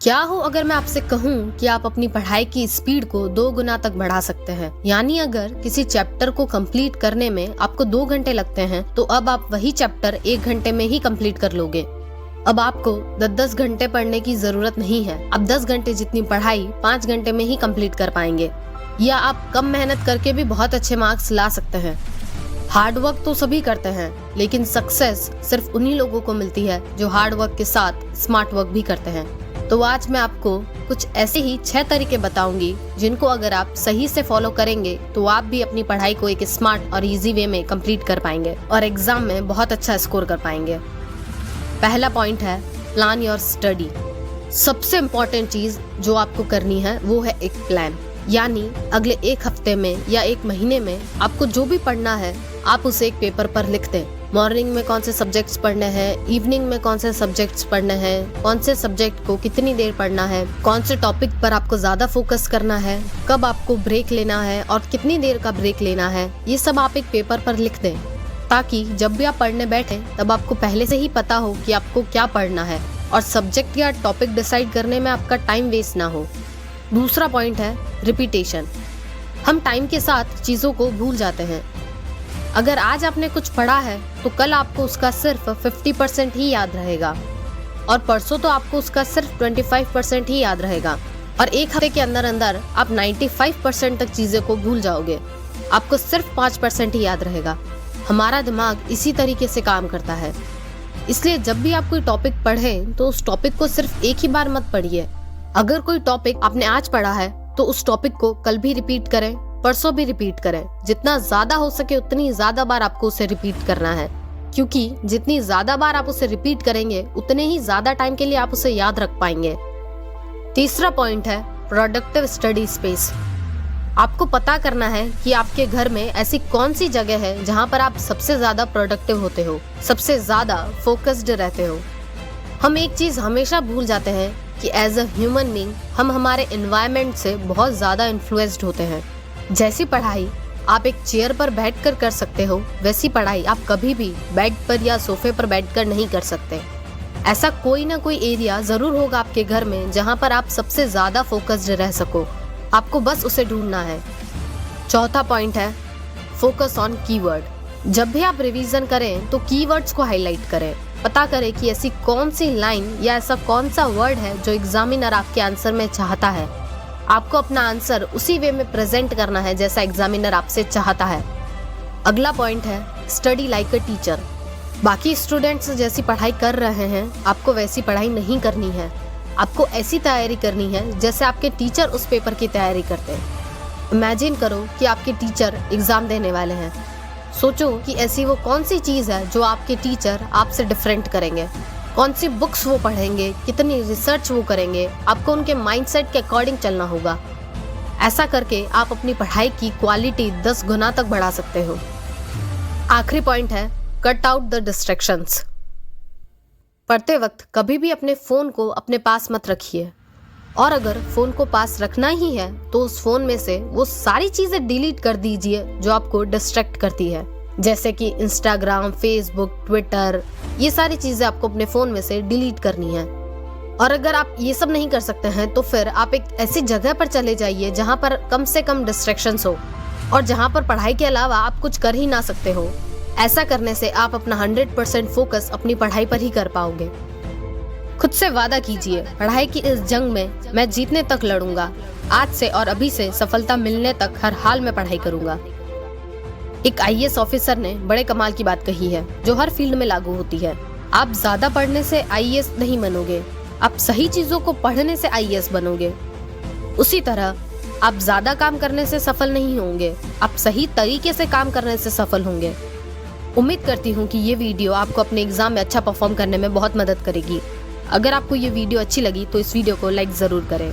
क्या हो अगर मैं आपसे कहूँ कि आप अपनी पढ़ाई की स्पीड को 2 गुना तक बढ़ा सकते हैं। यानी अगर किसी चैप्टर को कंप्लीट करने में आपको 2 घंटे लगते हैं तो अब आप वही चैप्टर 1 घंटे में ही कंप्लीट कर लोगे। अब आपको 10 घंटे पढ़ने की जरूरत नहीं है। अब 10 घंटे जितनी पढ़ाई 5 घंटे में ही कंप्लीट कर पाएंगे। या आप कम मेहनत करके भी बहुत अच्छे मार्क्स ला सकते हैं। हार्ड वर्क तो सभी करते हैं, लेकिन सक्सेस सिर्फ उन्हीं लोगों को मिलती है जो हार्ड वर्क के साथ स्मार्ट वर्क भी करते हैं। तो आज मैं आपको कुछ ऐसे ही 6 तरीके बताऊंगी जिनको अगर आप सही से फॉलो करेंगे तो आप भी अपनी पढ़ाई को एक स्मार्ट और इजी वे में कंप्लीट कर पाएंगे और एग्जाम में बहुत अच्छा स्कोर कर पाएंगे। पहला पॉइंट है प्लान योर स्टडी। सबसे इम्पोर्टेंट चीज जो आपको करनी है वो है एक प्लान। यानी अगले 1 हफ्ते में या 1 महीने में आपको जो भी पढ़ना है आप उसे एक पेपर पर लिख दें। मॉर्निंग में कौन से सब्जेक्ट्स पढ़ने हैं, इवनिंग में कौन से सब्जेक्ट्स पढ़ने हैं, कौन से सब्जेक्ट को कितनी देर पढ़ना है, कौन से टॉपिक पर आपको ज्यादा फोकस करना है, कब आपको ब्रेक लेना है और कितनी देर का ब्रेक लेना है, ये सब आप एक पेपर पर लिख दें ताकि जब भी आप पढ़ने बैठे तब आपको पहले से ही पता हो कि आपको क्या पढ़ना है और सब्जेक्ट या टॉपिक डिसाइड करने में आपका टाइम वेस्ट ना हो। दूसरा पॉइंट है रिपीटेशन। हम टाइम के साथ चीजों को भूल जाते हैं। अगर आज आपने कुछ पढ़ा है तो कल आपको उसका सिर्फ 50% ही याद रहेगा और परसों तो आपको उसका सिर्फ 25% ही याद रहेगा और 1 हफ्ते के अंदर अंदर आप 95% तक चीजें को भूल जाओगे। आपको सिर्फ 5% ही याद रहेगा। हमारा दिमाग इसी तरीके से काम करता है। इसलिए जब भी आप कोई टॉपिक पढ़ें तो उस टॉपिक को सिर्फ एक ही बार मत पढ़िए। अगर कोई टॉपिक आपने आज पढ़ा है तो उस टॉपिक को कल भी रिपीट करें, परसों भी रिपीट करें। जितना ज्यादा हो सके उतनी ज्यादा बार आपको उसे रिपीट करना है, क्योंकि जितनी ज्यादा बार आप उसे रिपीट करेंगे उतने ही ज्यादा टाइम के लिए आप उसे याद रख पाएंगे। तीसरा पॉइंट है प्रोडक्टिव स्टडी स्पेस। आपको पता करना है कि आपके घर में ऐसी कौन सी जगह है जहाँ पर आप सबसे ज्यादा प्रोडक्टिव होते हो, सबसे ज्यादा फोकस्ड रहते हो। हम एक चीज हमेशा भूल जाते हैं कि एज अ ह्यूमन बीइंग हम हमारे एनवायरनमेंट से बहुत ज्यादा इन्फ्लुएंस्ड होते हैं। जैसी पढ़ाई आप एक चेयर पर बैठकर कर सकते हो, वैसी पढ़ाई आप कभी भी बेड पर या सोफे पर बैठकर नहीं कर सकते। ऐसा कोई ना कोई एरिया जरूर होगा आपके घर में जहां पर आप सबसे ज्यादा फोकस्ड रह सको। आपको बस उसे ढूंढना है। चौथा पॉइंट है फोकस ऑन कीवर्ड। जब भी आप रिवीजन करें तो कीवर्ड्स को हाईलाइट करें। पता करें कि ऐसी कौन सी लाइन या ऐसा कौन सा वर्ड है जो एग्जामिनर आपके आंसर में चाहता है। आपको अपना आंसर उसी वे में प्रेजेंट करना है जैसा एग्जामिनर आपसे चाहता है। अगला पॉइंट है स्टडी लाइक अ टीचर। बाकी स्टूडेंट्स जैसी पढ़ाई कर रहे हैं आपको वैसी पढ़ाई नहीं करनी है। आपको ऐसी तैयारी करनी है जैसे आपके टीचर उस पेपर की तैयारी करते हैं। इमेजिन करो कि आपके टीचर एग्जाम देने वाले हैं। सोचो कि ऐसी वो कौन सी चीज़ है जो आपके टीचर आपसे डिफरेंट करेंगे। कौन सी बुक्स वो पढ़ेंगे, कितनी रिसर्च वो करेंगे। आपको उनके माइंडसेट के अकॉर्डिंग चलना होगा। ऐसा करके आप अपनी पढ़ाई की क्वालिटी 10 गुना तक बढ़ा सकते हो। आखिरी पॉइंट है कट आउट द डिस्ट्रैक्शंस। पढ़ते वक्त कभी भी अपने फोन को अपने पास मत रखिए, और अगर फोन को पास रखना ही है तो उस फोन में से वो सारी चीजें डिलीट कर दीजिए जो आपको डिस्ट्रैक्ट करती है, जैसे कि इंस्टाग्राम, फेसबुक, ट्विटर। ये सारी चीजें आपको अपने फोन में से डिलीट करनी है। और अगर आप ये सब नहीं कर सकते हैं तो फिर आप एक ऐसी जगह पर चले जाइए जहां पर कम से कम डिस्ट्रैक्शंस हो और जहां पर पढ़ाई के अलावा आप कुछ कर ही ना सकते हो। ऐसा करने से आप अपना 100% फोकस अपनी पढ़ाई पर ही कर पाओगे। खुद से वादा कीजिए, पढ़ाई की इस जंग में मैं जीतने तक लड़ूंगा। आज से और अभी से सफलता मिलने तक हर हाल में पढ़ाई करूंगा। एक IAS ऑफिसर ने बड़े कमाल की बात कही है जो हर फील्ड में लागू होती है। आप ज्यादा पढ़ने से IAS नहीं बनोगे, आप सही चीजों को पढ़ने से IAS बनोगे। उसी तरह आप ज्यादा काम करने से सफल नहीं होंगे, आप सही तरीके से काम करने से सफल होंगे। उम्मीद करती हूँ कि ये वीडियो आपको अपने एग्जाम में अच्छा परफॉर्म करने में बहुत मदद करेगी। अगर आपको ये वीडियो अच्छी लगी तो इस वीडियो को लाइक जरूर करें।